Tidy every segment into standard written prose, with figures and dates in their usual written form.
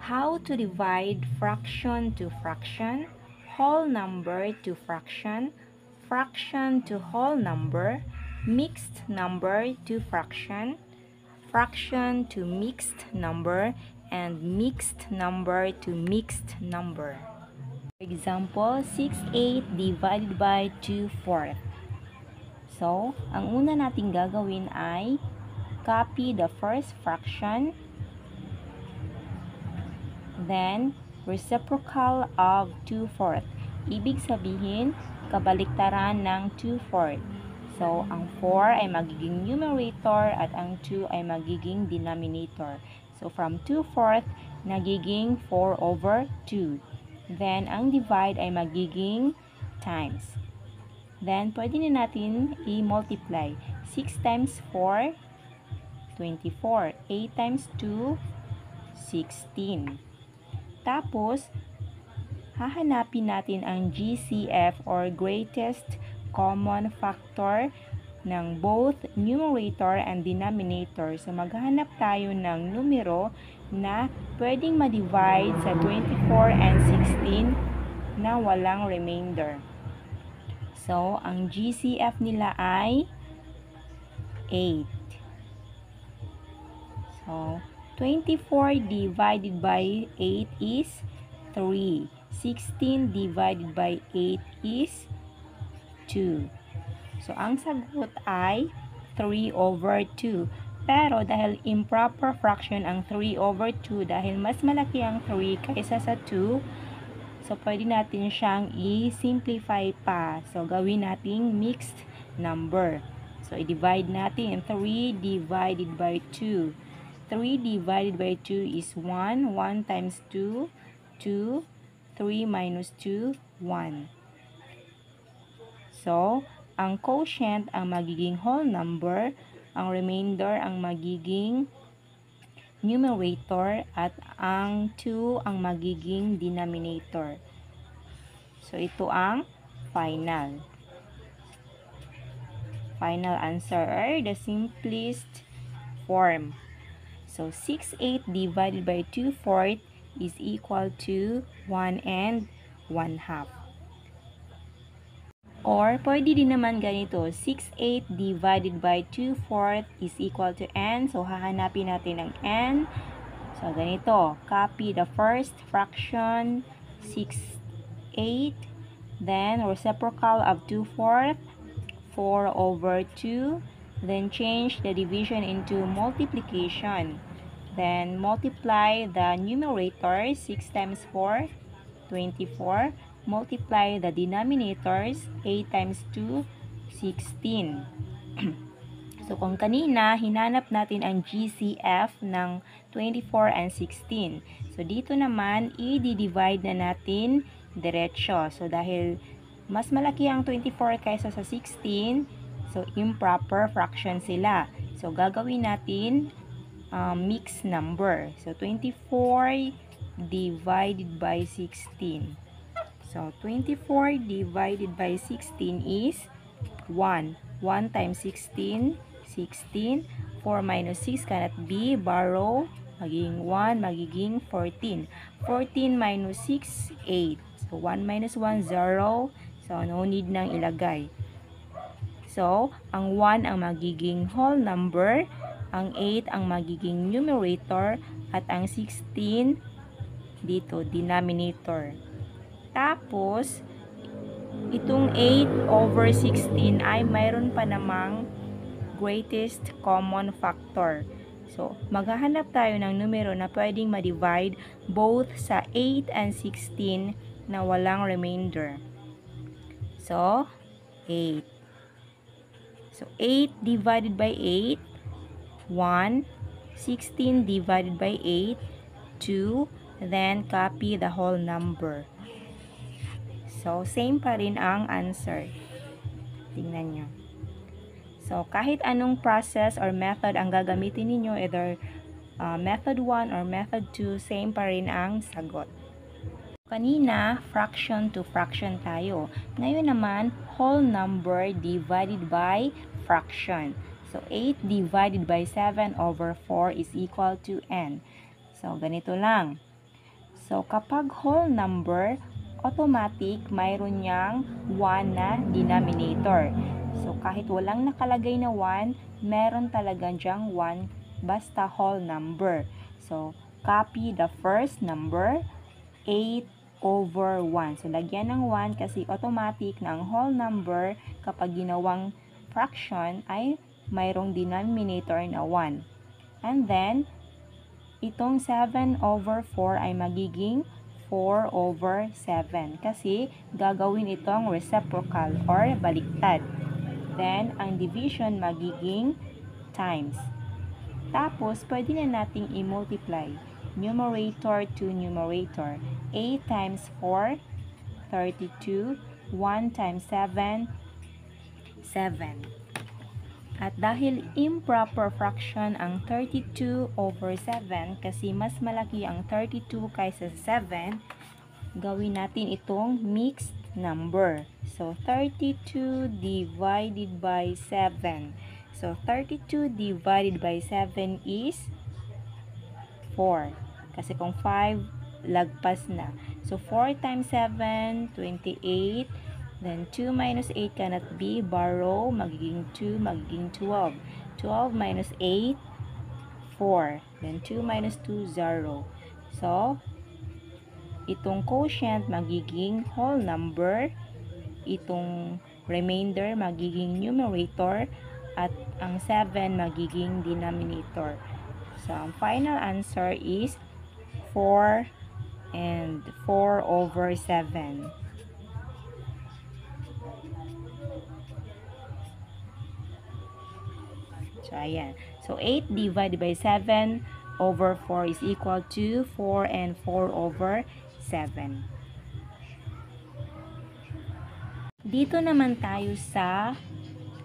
How to divide fraction to fraction, whole number to fraction, fraction to whole number, mixed number to fraction, fraction to mixed number, and mixed number to mixed number. For example, 6/8 divided by 2/4. So, ang una nating gagawin ay copy the first fraction, then reciprocal of 2/4. Ibig sabihin, kabaliktaran ng 2/4. So, ang 4 ay magiging numerator at ang 2 ay magiging denominator. So, from 2/4, nagiging 4/2. Then, ang divide ay magiging times. Then, pwede na natin i-multiply. 6 times 4, 24. 8 times 2, 16. Tapos, hahanapin natin ang GCF or greatest common factor ng both numerator and denominator. So, maghahanap tayo ng numero na pwedeng ma-divide sa 24 and 16 na walang remainder. So, ang GCF nila ay 8. So, 24 divided by 8 is 3. 16 divided by 8 is 2. So, ang sagot ay 3/2. Pero, dahil improper fraction ang 3/2, dahil mas malaki ang 3 kaysa sa 2, so, pwede natin siyang i-simplify pa. So, gawin nating mixed number. So, i-divide natin 3 divided by 2. 3 divided by 2 is 1. 1 times 2, 2. 3 minus 2, 1. So, ang quotient ang magiging whole number, ang remainder ang magiging numerator, at ang 2 ang magiging denominator. So, ito ang final answer, or the simplest form. So, 6/8 divided by 2/4 is equal to 1 and 1/2. Or, pwede din naman ganito, 6/8 divided by 2/4 is equal to n. So, hahanapin natin ang n. So, ganito, copy the first fraction, 6/8, then reciprocal of 2/4, 4/2, then change the division into multiplication. Then, multiply the numerator, 6 times 4, 24. Multiply the denominators, 8 times 2, 16. So, kung kanina, hinanap natin ang GCF ng 24 and 16. So, dito naman, i-divide na natin diretso. So, dahil mas malaki ang 24 kaysa sa 16, so, improper fraction sila. So, gagawin natin mixed number. So, 24 divided by 16. So, 24 divided by 16 is 1. 1 times 16, 16. 4 minus 6 cannot be. Borrow, magiging 1, magiging 14. 14 minus 6, 8. So, 1 minus 1, 0. So, no need nang ilagay. So, ang 1 ang magiging whole number, ang 8 ang magiging numerator, at ang 16 dito, denominator. Tapos, itong 8/16 ay mayroon pa namang greatest common factor. So, maghahanap tayo ng numero na pwedeng ma-divide both sa 8 and 16 na walang remainder. So, 8. So, 8 divided by 8, 1. 16 divided by 8, 2. Then, copy the whole number. So, same pa rin ang answer. Tingnan nyo. So, kahit anong process or method ang gagamitin ninyo, either method 1 or method 2, same pa rin ang sagot. Kanina, fraction to fraction tayo. Ngayon naman, whole number divided by fraction. So, 8 divided by 7/4 is equal to n. So, ganito lang. So, kapag whole number, automatic mayroon niyang 1 na denominator. So, kahit walang nakalagay na 1, meron talaga diyang 1 basta whole number. So, copy the first number, 8 over 1. So, lagyan ng 1 kasi automatic na ang whole number kapag ginawang fraction ay mayroong denominator na 1. And then, itong 7 over 4 ay magiging 4 over 7 kasi gagawin itong reciprocal or baliktad. Then, ang division magiging times. Tapos, pwede na nating i-multiply. Numerator to numerator. 8 times 4, 32. 1 times 7, 7. At dahil improper fraction ang 32 over 7, kasi mas malaki ang 32 kaysa 7, gawin natin itong mixed number. So, 32 divided by 7. So, 32 divided by 7 is 4. Kasi kung 5, lagpas na. So, 4 times 7, 28. Then, 2 minus 8 cannot be. Borrow, magiging 2, magiging 12. 12 minus 8, 4. Then, 2 minus 2, 0. So, itong quotient magiging whole number. Itong remainder magiging numerator. At ang 7 magiging denominator. So, ang final answer is 4 and 4 over 7. So, ayan. So, 8 divided by 7 over 4 is equal to 4 and 4 over 7. Dito naman tayo sa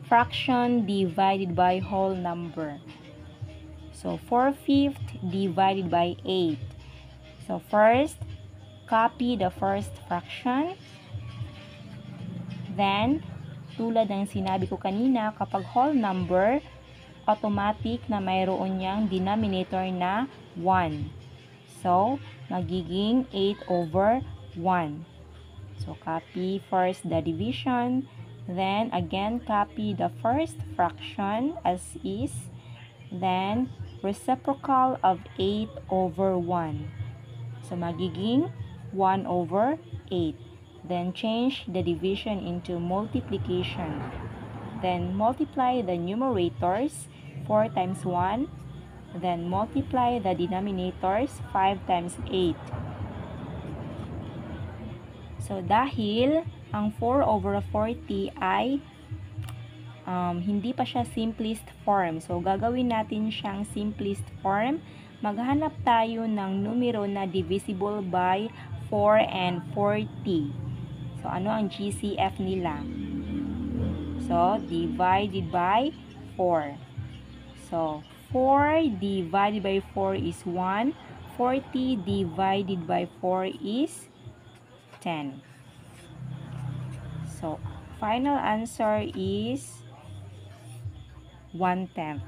fraction divided by whole number. So, 4/5 divided by 8. So, first, copy the first fraction. Then, tulad ng sinabi ko kanina, kapag whole number, automatic na mayroon niyang denominator na 1. So, magiging 8 over 1. So, copy first the division. Then, again, copy the first fraction as is. Then, reciprocal of 8 over 1. So, magiging 1 over 8. Then, change the division into multiplication. Then, multiply the numerators, 4 times 1. Then, multiply the denominators, 5 times 8. So, dahil ang 4 over 40 ay hindi pa siya simplest form. So, gagawin natin siyang simplest form. Maghanap tayo ng numero na divisible by 4 and 40. So, ano ang GCF nila? So, divided by 4. So, 4 divided by 4 is 1. 40 divided by 4 is 10. So, final answer is 1/10.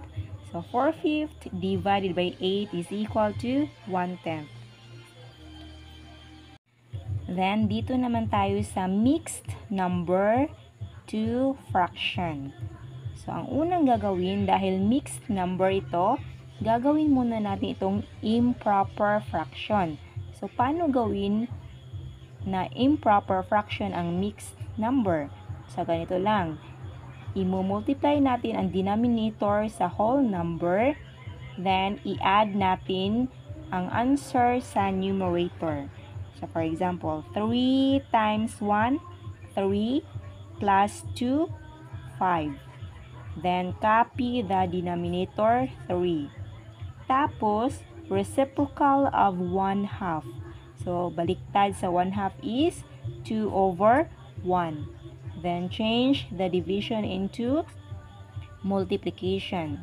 So, 4/5 divided by 8 is equal to 1/10. Then, dito naman tayo sa mixed number to fraction. So, ang unang gagawin, dahil mixed number ito, gagawin muna natin itong improper fraction. So, paano gawin na improper fraction ang mixed number? So, ganito lang. I-multiply natin ang denominator sa whole number. Then, i-add natin ang answer sa numerator. So, for example, 3 times 1, 3, plus 2, 5. Then, copy the denominator, 3. Tapos, reciprocal of 1/2. So, baliktad sa 1/2 is 2 over 1. Then, change the division into multiplication.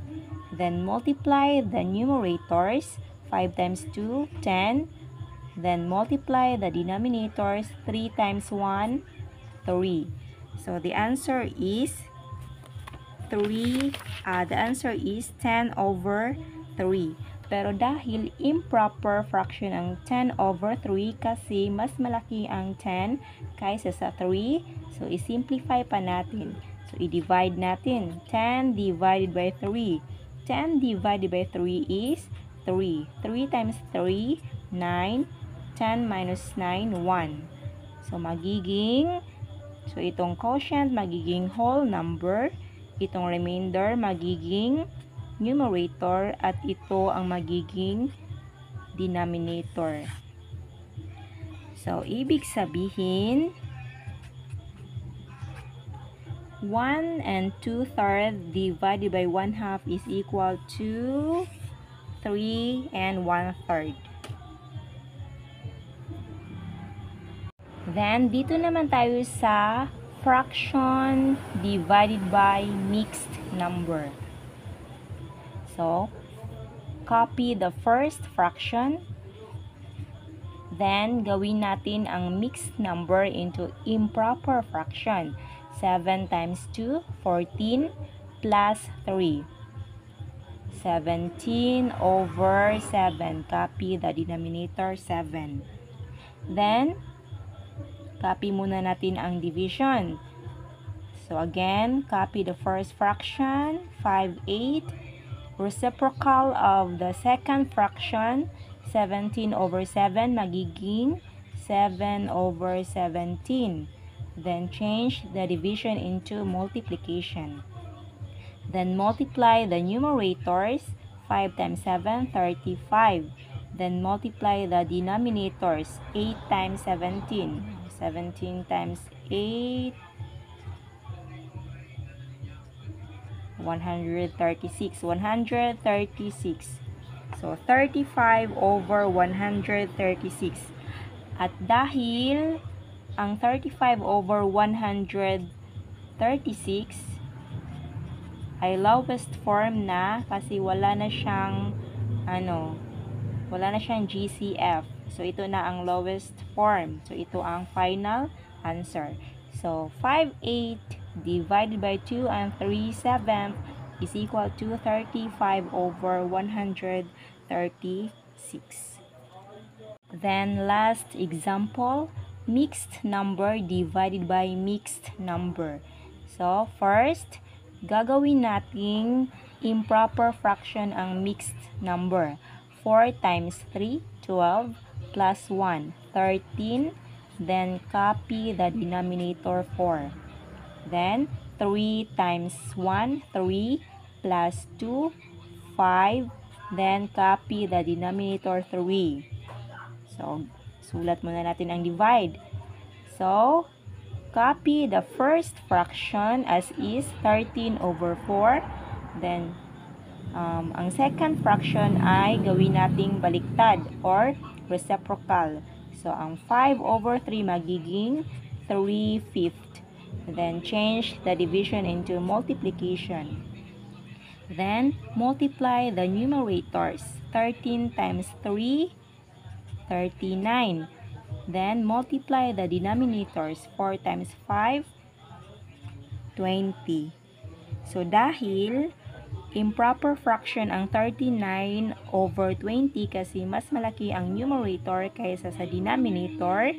Then, multiply the numerators. 5 times 2, 10. Then, multiply the denominators. 3 times 1, 3. So, the answer is 10 over 3. Pero dahil improper fraction ang 10 over 3 kasi mas malaki ang 10 kaysa sa 3, so i-simplify pa natin. So i-divide natin. 10 divided by 3. 10 divided by 3 is 3. 3 times 3, 9. 10 minus 9, 1. So so itong quotient magiging whole number. Itong remainder magiging numerator at ito ang magiging denominator. So, ibig sabihin, 1 and 2/3 divided by 1/2 is equal to 3 and 1/3. Then, dito naman tayo sa fraction divided by mixed number. So, copy the first fraction. Then, gawin natin ang mixed number into improper fraction. 7 times 2, 14, plus 3. 17 over 7. Copy the denominator, 7. Then, copy muna natin ang division. So, again, copy the first fraction, 5/8. Reciprocal of the second fraction, 17 over 7, magiging 7 over 17. Then change the division into multiplication. Then multiply the numerators, 5 times 7, 35. Then multiply the denominators, 8 times 17. 17 times 8, 136. 136. So, 35 over 136. At dahil ang 35 over 136 ay lowest form na kasi wala na siyang GCF. So, ito na ang lowest form. So, ito ang final answer. So, 5/8 divided by 2 and 3/7 is equal to 35 over 136. Then, last example, mixed number divided by mixed number. So, first, gagawin nating improper fraction ang mixed number. 4 times 3, 12, plus 1, 13. Then, copy the denominator 4. Then, 3 times 1, 3, plus 2, 5. Then, copy the denominator 3. So, sulat muna natin ang divide. So, copy the first fraction as is 13 over 4. Then, ang second fraction ay gawin nating baliktad or reciprocal. So, ang 5 over 3 magiging 3/5. Then, change the division into multiplication. Then, multiply the numerators. 13 times 3, 39. Then, multiply the denominators. 4 times 5, 20. So, dahil improper fraction ang 39 over 20 kasi mas malaki ang numerator kaysa sa denominator,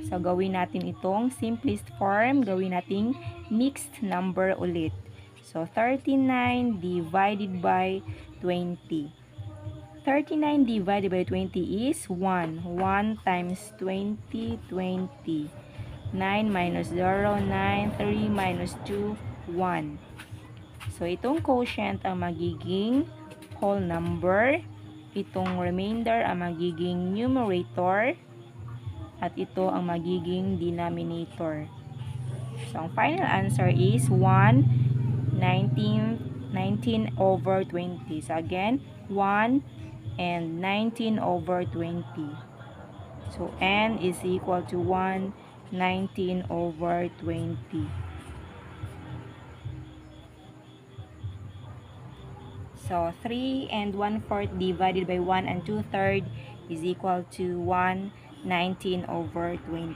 so gawin natin itong simplest form, gawin nating mixed number ulit. So, 39 divided by 20. 39 divided by 20 is 1. 1 times 20, 20. 9 minus 0, 9. 3 minus 2, 1. So, itong quotient ang magiging whole number. Itong remainder ang magiging numerator. At ito ang magiging denominator. So, ang final answer is 19 over 20. So, again, 1 and 19 over 20. So, n is equal to 1, 19 over 20. So, 3 and 1/4 divided by 1 and 2/3 is equal to 1, 19 over 20.